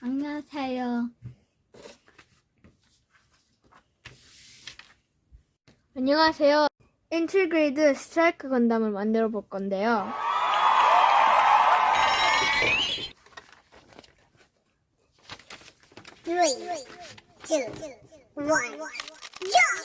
안녕하세요. 안녕하세요. 인틀그레이드 스트라이크 건담을 만들어 볼 건데요. Three, two, one, jump!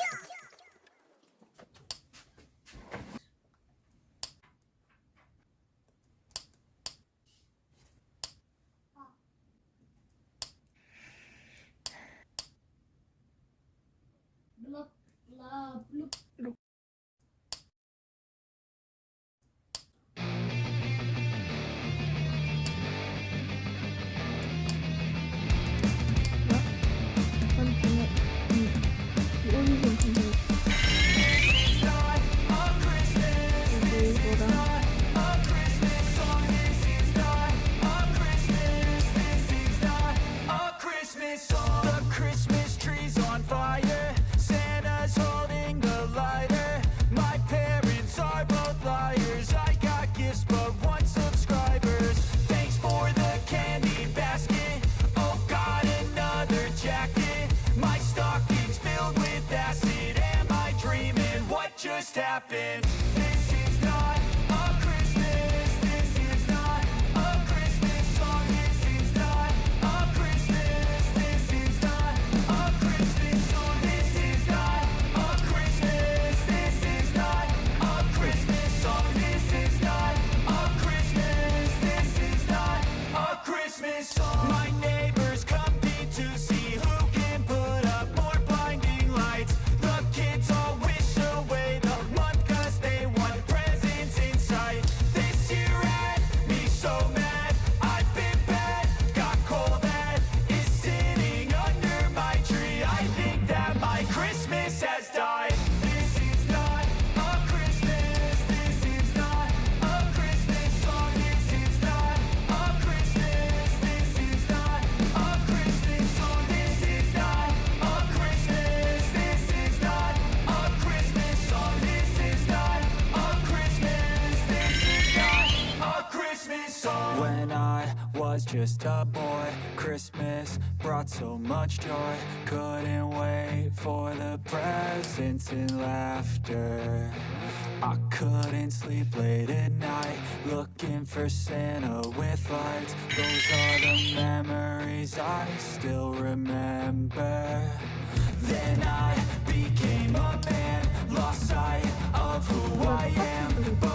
Happen. This is not a Christmas. This is not a Christmas song. This is not a Christmas. This is not a Christmas song. This is not a Christmas. This is not a Christmas song. This is not a Christmas. This is not a Christmas song. My neighbors compete to see who can put up more blinding lights. The kids all wish away the month 'cause they want presents in sight. This year had me so mad. I've been bad, got coal that is sitting under my tree. I think that my Christmas has died. This is not a Christmas. This is not a Christmas song. This is not a Christmas. This is not a Christmas song. This is not a Christmas. This is not a Christmas song. This is not a Christmas. This is not a Christmas song. When I was just a boy, Christmas brought so much joy. Couldn't wait for the presents and laughter. I couldn't sleep late at night, looking for Santa with lights. Those are the memories I still remember. Then I became a man, lost sight of who I am. But